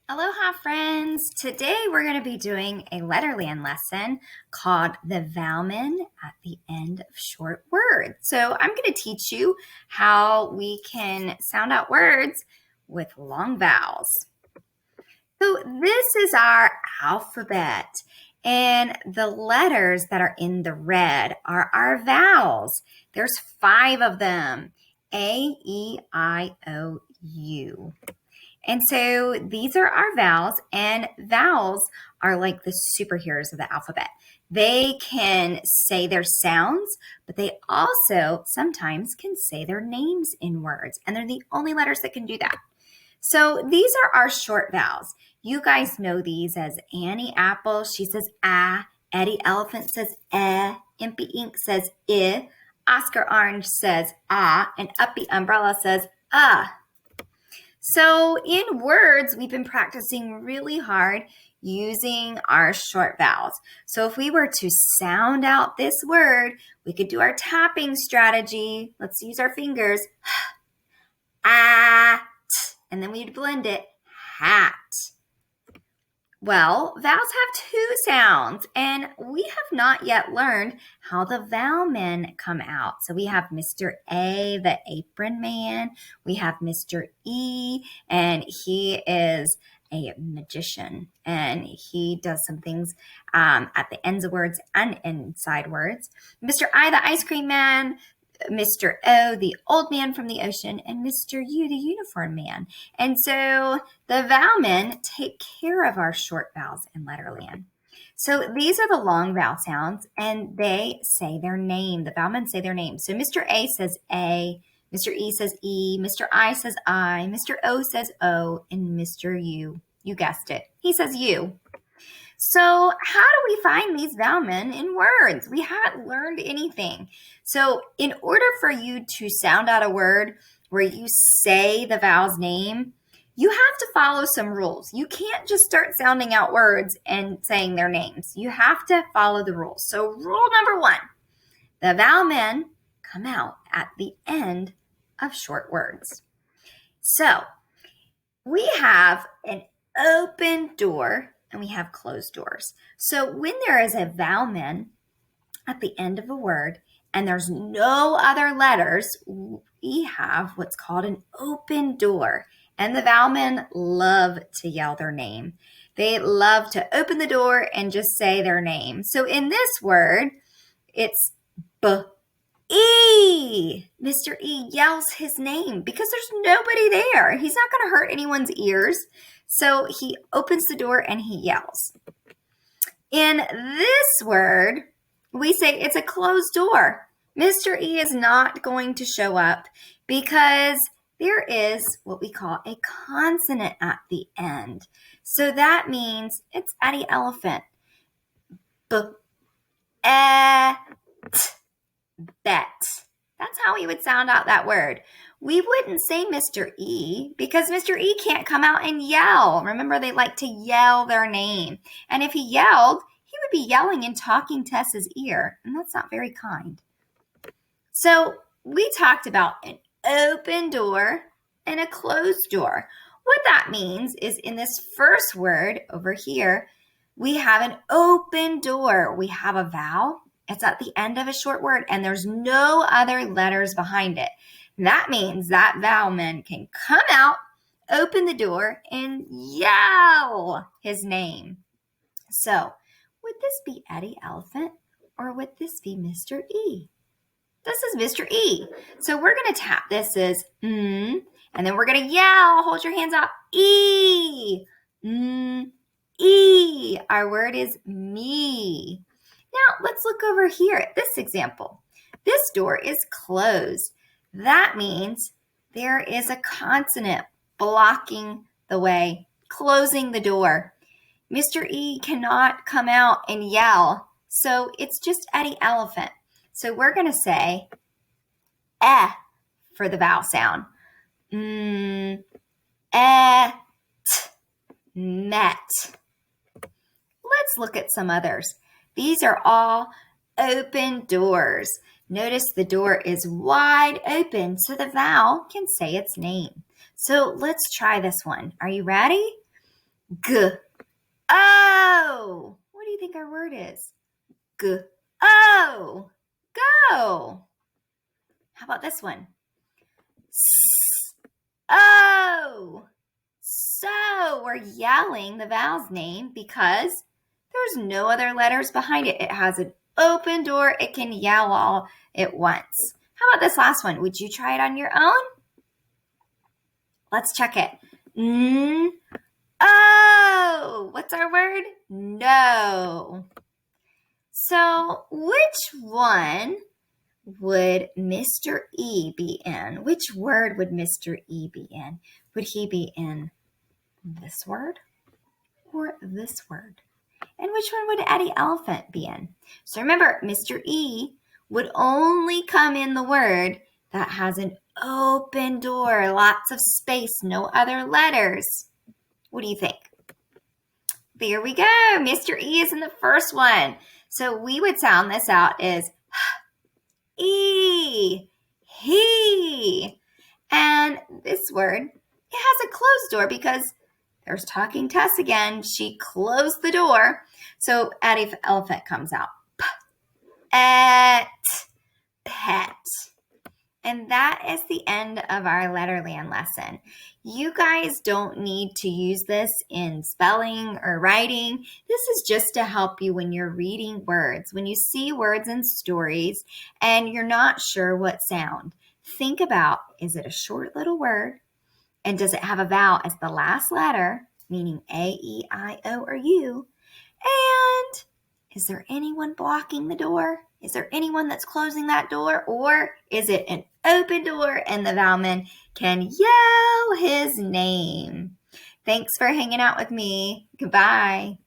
Aloha, friends! Today we're going to be doing a Letterland lesson called the vowelmen at the end of short words. So I'm going to teach you how we can sound out words with long vowels. So this is our alphabet, and the letters that are in the red are our vowels. There's 5 of them: A, E, I, O, U. And so these are our vowels, and vowels are like the superheroes of the alphabet. They can say their sounds, but they also sometimes can say their names in words, and they're the only letters that can do that. So these are our short vowels. You guys know these as Annie Apple. She says ah. Eddie Elephant says eh. Impy Ink says I. Oscar Orange says ah. And Uppy Umbrella says ah. So in words, we've been practicing really hard using our short vowels. So if we were to sound out this word, we could do our tapping strategy. Let's use our fingers. At. And then we'd blend it. Hat. Well, vowels have 2 sounds, and we have not yet learned how the vowelmen come out. So we have Mr. A, the apron man. We have Mr. E, and he is a magician, and he does some things at the ends of words and inside words. Mr. I, the ice cream man. Mr. O, the old man from the ocean, and Mr. U, the uniform man. And so the vowelmen take care of our short vowels in Letterland. So these are the long vowel sounds, and they say their name. The vowelmen say their name. So Mr. A says A, Mr. E says E, Mr. I says I, Mr. O says O, and Mr. U, you guessed it, he says U. So how do we find these vowelmen in words? We haven't learned anything. So in order for you to sound out a word where you say the vowel's name, you have to follow some rules. You can't just start sounding out words and saying their names. You have to follow the rules. So rule number 1, the vowelmen come out at the end of short words. So we have an open door and we have closed doors. So when there is a vowelmen at the end of a word and there's no other letters, we have what's called an open door. And the vowelmen love to yell their name. They love to open the door and just say their name. So in this word, it's B. E. Mr. E yells his name because there's nobody there. He's not going to hurt anyone's ears. So he opens the door and he yells. In this word, we say it's a closed door. Mr. E is not going to show up because there is what we call a consonant at the end. So that means it's Eddie Elephant. B, e, t. Bet. That's how we would sound out that word. We wouldn't say Mr. E because Mr. E can't come out and yell. Remember, they like to yell their name. And if he yelled, he would be yelling and talking to Tessa's ear, and that's not very kind. So we talked about an open door and a closed door. What that means is in this first word over here, we have an open door. We have a vowel. It's at the end of a short word, and there's no other letters behind it. That means that vowelman can come out, open the door, and yell his name. So, would this be Eddie Elephant, or would this be Mr. E? This is Mr. E. So we're going to tap this as and then we're going to yell. Hold your hands out. E. E. Our word is me. Now, let's look over here at this example. This door is closed. That means there is a consonant blocking the way, closing the door. Mr. E cannot come out and yell, so it's just Eddie Elephant. So we're going to say eh for the vowel sound. Et, met. Let's look at some others. These are all open doors. Notice the door is wide open so the vowel can say its name. So let's try this one. Are you ready? G. O. What do you think our word is? G. O. Go. How about this one? S. O. So we're yelling the vowel's name because there's no other letters behind it. It has an open door. It can yell all at once. How about this last one? Would you try it on your own? Let's check it. Oh, what's our word? No. So which one would Mr. E be in? Which word would Mr. E be in? Would he be in this word or this word? And which one would Eddie Elephant be in? So remember, Mr. E would only come in the word that has an open door, lots of space, no other letters. What do you think? There we go. Mr. E is in the first one. So we would sound this out as E, he. And this word, it has a closed door because there's talking Tess again. She closed the door. So Eddie Elephant comes out. Pet. And that is the end of our Letterland lesson. You guys don't need to use this in spelling or writing. This is just to help you when you're reading words. When you see words in stories and you're not sure what sound, think about, is it a short little word? And does it have a vowel as the last letter, meaning A, E, I, O, or U? And is there anyone blocking the door? Is there anyone that's closing that door? Or is it an open door and the vowelman can yell his name? Thanks for hanging out with me. Goodbye.